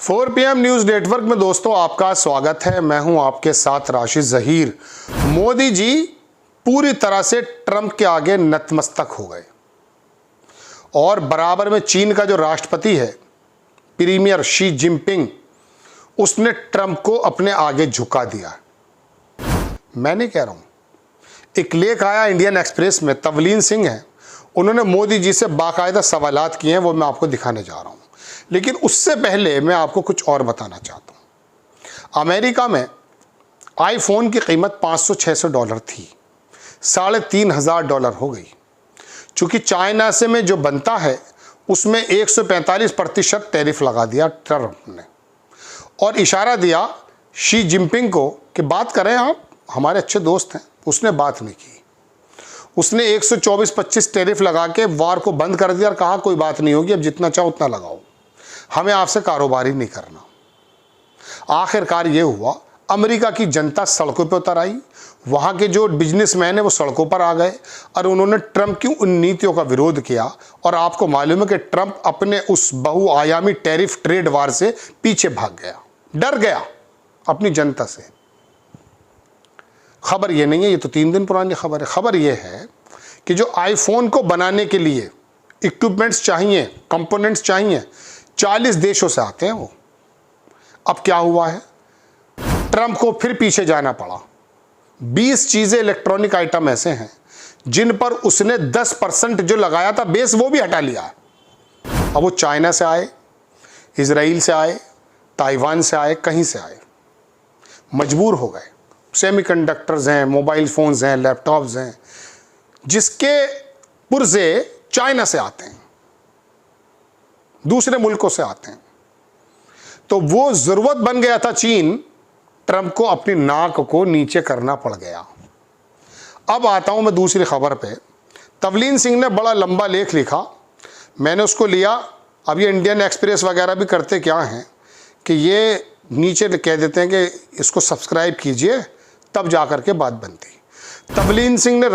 4 PM news network में दोस्तों आपका स्वागत है। मैं हूं आपके साथ राशिद जहीर। मोदी जी पूरी तरह से ट्रंप के आगे नतमस्तक हो गए और बराबर में चीन का जो राष्ट्रपति है प्रीमियर शी जिनपिंग, उसने ट्रंप को अपने आगे झुका दिया। मैं नहीं कह रहा हूं, एक लेख आया इंडियन एक्सप्रेस में, तवलीन सिंह है, उन्होंने मोदी जी से बाकायदा सवालात किए हैं, वो मैं आपको दिखाने जा रहा हूं। लेकिन उससे पहले मैं आपको कुछ और बताना चाहता हूं। अमेरिका में आईफोन की कीमत $500-600 थी, $3500 हो गई। चूंकि चाइना से में जो बनता है उसमें 145% टैरिफ लगा दिया ट्रंप ने और इशारा दिया शी जिनपिंग को कि बात करें, आप हमारे अच्छे दोस्त हैं। उसने बात नहीं की, उसने 124-25 टैरिफ लगा के वार को बंद कर दिया और कहा कोई बात नहीं होगी, अब जितना चाहो उतना लगाओ, हमें आपसे कारोबार ही नहीं करना। आखिरकार ये हुआ, अमेरिका की जनता सड़कों पर उतर आई, वहाँ के जो बिजनेसमैन है वो सड़कों पर आ गए और उन्होंने ट्रंप की उन नीतियों का विरोध किया। और आपको मालूम है कि ट्रंप अपने उस बहुआयामी टैरिफ ट्रेड वार से पीछे भाग गया, डर गया अपनी जनता से। खबर ये नहीं है, ये तो 3 दिन पुरानी खबर है। खबर ये है कि जो आईफोन को बनाने के लिए इक्विपमेंट्स चाहिए, कंपोनेंट्स चाहिए, 40 देशों से आते हैं वो। अब क्या हुआ है, ट्रंप को फिर पीछे जाना पड़ा। 20 चीजें, इलेक्ट्रॉनिक आइटम ऐसे हैं जिन पर उसने 10% जो लगाया था बेस, वो भी हटा लिया है। अब वो चाइना से आए, इजराइल से आए, ताइवान से आए, कहीं से आए, मजबूर हो गए। सेमीकंडक्टर्स हैं, मोबाइल फोन्स हैं, लैपटॉप्स हैं, जिसके पुर्जे चाइना से आते हैं, दूसरे मुल्कों से आते हैं। तो वो जरूरत बन गया था चीन, ट्रंप को अपनी नाक को नीचे करना पड़ गया। अब आता हूं मैं दूसरी खबर पे। तवलीन सिंह ने बड़ा लंबा लेख लिखा, मैंने उसको लिया। अब ये इंडियन एक्सप्रेस वगैरह भी करते क्या हैं कि ये नीचे कह देते हैं कि इसको सब्सक्राइब कीजिए, तब जाकर के बात बनती। तवलीन सिंह ने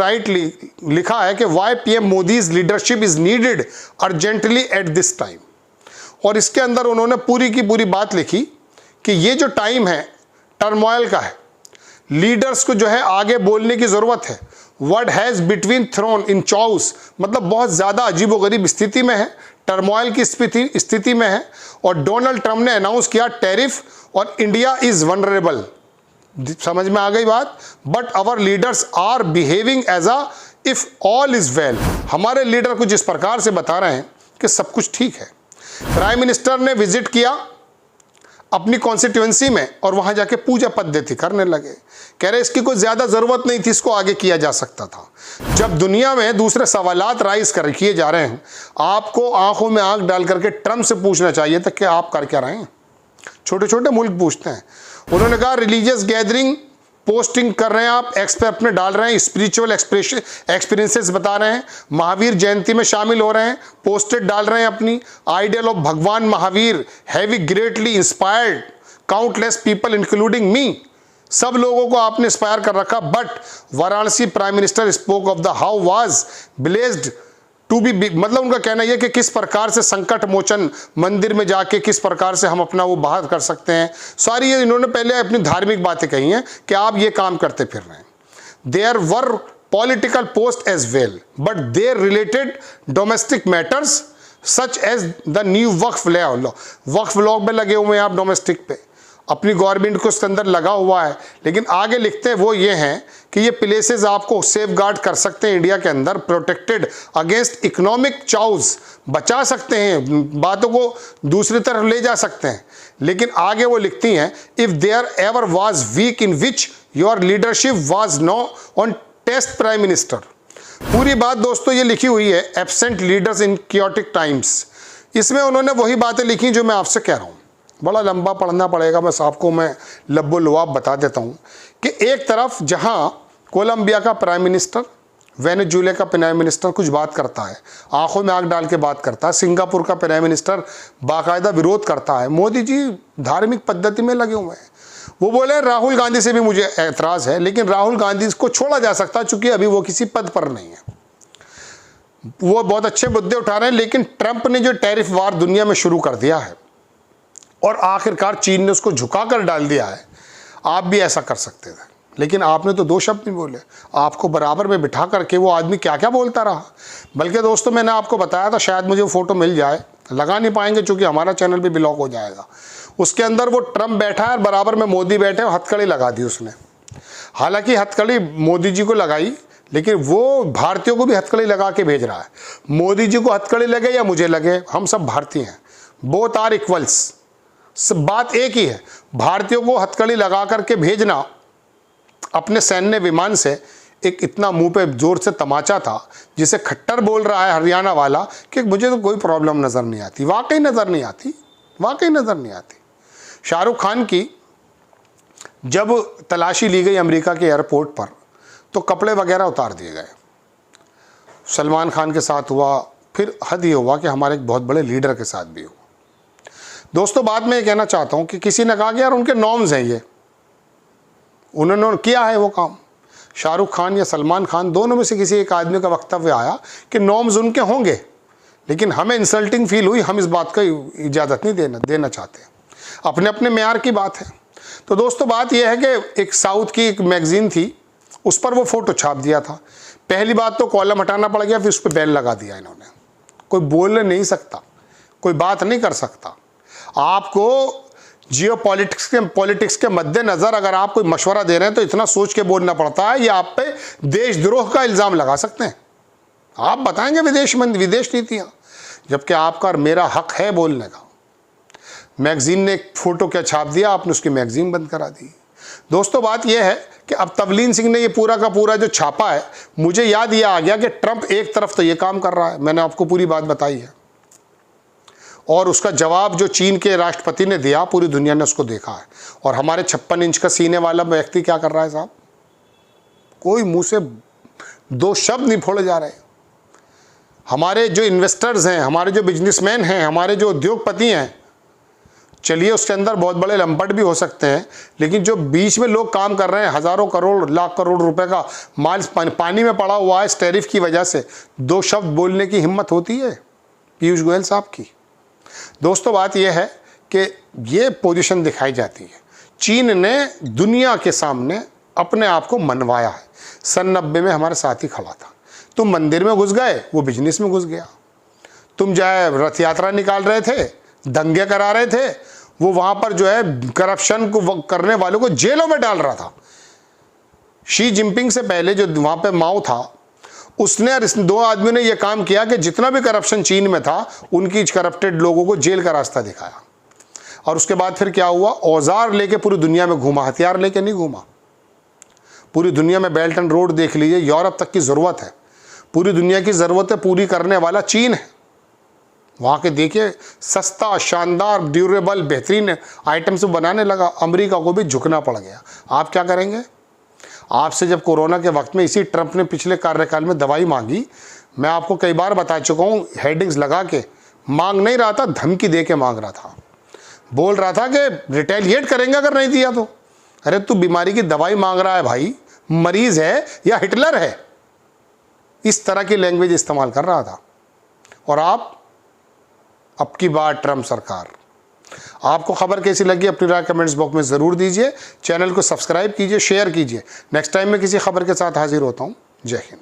लिखा है कि why PM Modi's leadership is needed urgently at this time. और इसके अंदर उन्होंने पूरी की पूरी बात लिखी कि ये जो टाइम है टर्मोइल का है, लीडर्स को जो है आगे बोलने की जरूरत है। Word has between thrown in choice, मतलब बहुत ज्यादा अजीबोगरीब स्थिति में है, टर्मोइल की स्थिति में है। और डोनाल्ड ट्रंप ने अनाउंस किया टैरिफ और इंडिया इज वनरेबल। समझ में आ गई बात। But our leaders are behaving as a if all is well. हमारे लीडर कुछ इस प्रकार से बता रहे हैं कि सब कुछ ठीक है। प्राइम मिनिस्टर ने विजिट किया अपनी कॉन्स्टिट्यूएंसी में और वहां जाके पूजा पद्धति करने लगे। कह रहे इसकी कोई ज्यादा जरूरत नहीं थी, इसको आगे किया जा सकता था। जब दुनिया में दूसरे सवालात राइज किए जा रहे हैं, आपको आंखों में आंख डाल करके ट्रंप से पूछना चाहिए था कि आप कर क्या रहे हैं। छोटे छोटे मुल्क पूछते हैं। उन्होंने कहा रिलीजियस गैदरिंग पोस्टिंग कर रहे हैं आप, एक्सपर्ट अपने डाल रहे हैं, स्पिरिचुअल एक्सपीरियंसेस बता रहे हैं, महावीर जयंती में शामिल हो रहे हैं, पोस्टेड डाल रहे हैं अपनी। Ideal of Bhagwan Mahavir have greatly inspired countless people including me. सब लोगों को आपने इंस्पायर कर रखा। But Varanasi prime minister spoke of the how was blessed to be, मतलब उनका कहना यह कि किस प्रकार से संकट मोचन मंदिर में जाके किस प्रकार से हम अपना वो बाहर कर सकते हैं। सारी ये इन्होंने पहले अपनी धार्मिक बातें कही हैं कि आप ये काम करते फिर रहे हैं। There were political post as well but their related domestic matters such as the new Waqf law. Waqf law में लगे हुए हैं आप, डोमेस्टिक पे अपनी गवर्नमेंट को उसके अंदर लगा हुआ है। लेकिन आगे लिखते हैं वो ये हैं कि ये प्लेसेस आपको सेफ गार्ड कर सकते हैं इंडिया के अंदर, प्रोटेक्टेड अगेंस्ट इकोनॉमिक चाउज, बचा सकते हैं, बातों को दूसरी तरफ ले जा सकते हैं। लेकिन आगे वो लिखती हैं if there ever was week in which your leadership was no on test prime minister. पूरी बात दोस्तों ये लिखी हुई है, absent leaders in chaotic times. इसमें उन्होंने वही बातें लिखी जो मैं आपसे कह रहा हूँ। बड़ा लंबा पढ़ना पड़ेगा, बस आपको मैं लब्बो लुआब बता देता हूँ कि एक तरफ जहाँ कोलंबिया का प्राइम मिनिस्टर, वेनेजुएला का प्राइम मिनिस्टर कुछ बात करता है, आंखों में आंख डाल के बात करता है, सिंगापुर का प्राइम मिनिस्टर बाकायदा विरोध करता है, मोदी जी धार्मिक पद्धति में लगे हुए हैं। वो बोले राहुल गांधी से भी मुझे एतराज़ है, लेकिन राहुल गांधी को छोड़ा जा सकता है चूंकि अभी वो किसी पद पर नहीं है। वो बहुत अच्छे मुद्दे उठा रहे हैं। लेकिन ट्रंप ने जो टैरिफ वार दुनिया में शुरू कर दिया है और आखिरकार चीन ने उसको झुकाकर डाल दिया है। आप भी ऐसा कर सकते थे, लेकिन आपने तो दो शब्द नहीं बोले। आपको बराबर में बिठा करके वो आदमी क्या क्या बोलता रहा। बल्कि दोस्तों मैंने आपको बताया था, शायद मुझे वो फ़ोटो मिल जाए, लगा नहीं पाएंगे चूँकि हमारा चैनल भी ब्लॉक हो जाएगा। उसके अंदर वो ट्रम्प बैठा है और बराबर में मोदी बैठे और हथकड़ी लगा दी उसने। हालांकि हथकड़ी मोदी जी को लगाई, लेकिन वो भारतीयों को भी हथकड़ी लगा के भेज रहा है। मोदी जी को हथकड़ी लगे या मुझे लगे, हम सब भारतीय हैं, बोथ आर इक्वल्स। सब बात एक ही है, भारतीयों को हथकड़ी लगा करके भेजना अपने सैन्य विमान से एक इतना मुंह पे जोर से तमाचा था, जिसे खट्टर बोल रहा है हरियाणा वाला कि मुझे तो कोई प्रॉब्लम नज़र नहीं आती। वाकई नज़र नहीं आती, वाकई नज़र नहीं आती। शाहरुख खान की जब तलाशी ली गई अमेरिका के एयरपोर्ट पर तो कपड़े वगैरह उतार दिए गए। सलमान खान के साथ हुआ, फिर हद ये हुआ कि हमारे एक बहुत बड़े लीडर के साथ भी हुआ। दोस्तों बात मैं ये कहना चाहता हूँ कि किसी ने कहा कि यार उनके नॉर्म्स हैं, ये उन्होंने किया है वो काम। शाहरुख खान या सलमान खान दोनों में से किसी एक आदमी का वक्तव्य आया कि नॉर्म्स उनके होंगे, लेकिन हमें इंसल्टिंग फील हुई, हम इस बात का इजाज़त नहीं देना चाहते। अपने अपने मेयार की बात है। तो दोस्तों बात यह है कि एक साउथ की एक मैगजीन थी, उस पर वो फ़ोटो छाप दिया था। पहली बात तो कॉलम हटाना पड़ गया, फिर उस पर बैन लगा दिया इन्होंने। कोई बोल नहीं सकता, कोई बात नहीं कर सकता। आपको पॉलिटिक्स के मद्देनज़र अगर आप कोई मशवरा दे रहे हैं तो इतना सोच के बोलना पड़ता है, या आप पे देशद्रोह का इल्ज़ाम लगा सकते हैं। आप बताएंगे विदेश नीतियाँ, जबकि आपका और मेरा हक है बोलने का। मैगजीन ने एक फ़ोटो क्या छाप दिया, आपने उसकी मैगजीन बंद करा दी। दोस्तों बात यह है कि अब तवलीन सिंह ने ये पूरा का पूरा जो छापा है, मुझे याद ये आ गया कि ट्रंप एक तरफ तो ये काम कर रहा है, मैंने आपको पूरी बात बताई है, और उसका जवाब जो चीन के राष्ट्रपति ने दिया पूरी दुनिया ने उसको देखा है। और हमारे 56 इंच का सीने वाला व्यक्ति क्या कर रहा है साहब, कोई मुंह से दो शब्द नहीं फोड़े जा रहे। हमारे जो इन्वेस्टर्स हैं, हमारे जो बिजनेसमैन हैं, हमारे जो उद्योगपति हैं, चलिए उसके अंदर बहुत बड़े लंपट भी हो सकते हैं, लेकिन जो बीच में लोग काम कर रहे हैं, हज़ारों करोड़ लाख करोड़ रुपए का माल पानी में पड़ा हुआ है इस टैरिफ की वजह से, दो शब्द बोलने की हिम्मत होती है पीयूष गोयल साहब की। दोस्तों बात यह है कि ये पोजीशन दिखाई जाती है। चीन ने दुनिया के सामने अपने आप को मनवाया है। सन 90 में हमारे साथ ही खड़ा था। तुम मंदिर में घुस गए, वो बिजनेस में घुस गया। तुम जाए रथ यात्रा निकाल रहे थे, दंगे करा रहे थे, वो वहाँ पर जो है करप्शन को करने वालों को जेलों में डाल रहा था। शी जिनपिंग से पहले जो वहाँ पे माओ था, उसने और इस दो आदमियों ने ये काम किया कि जितना भी करप्शन चीन में था, उनकी करप्टेड लोगों को जेल का रास्ता दिखाया। और उसके बाद फिर क्या हुआ, औजार लेके पूरी दुनिया में घूमा, हथियार लेके नहीं घूमा। पूरी दुनिया में बेल्ट एंड रोड देख लीजिए, यूरोप तक की ज़रूरत है, पूरी दुनिया की ज़रूरतें पूरी करने वाला चीन है। वहाँ के देखिए सस्ता, शानदार, ड्यूरेबल, बेहतरीन आइटम्स बनाने लगा। अमेरिका को भी झुकना पड़ गया। आप क्या करेंगे? आपसे जब कोरोना के वक्त में इसी ट्रंप ने पिछले कार्यकाल में दवाई मांगी, मैं आपको कई बार बता चुका हूँ, हेडिंग्स लगा के मांग नहीं रहा था, धमकी दे के मांग रहा था। बोल रहा था कि रिटेलिएट करेंगे अगर नहीं दिया तो। अरे तू बीमारी की दवाई मांग रहा है भाई, मरीज है या हिटलर है? इस तरह की लैंग्वेज इस्तेमाल कर रहा था। और आप अब की बार ट्रंप सरकार। आपको खबर कैसी लगी अपनी राय कमेंट्स बॉक्स में ज़रूर दीजिए। चैनल को सब्सक्राइब कीजिए, शेयर कीजिए। नेक्स्ट टाइम मैं किसी खबर के साथ हाजिर होता हूँ। जय हिंद।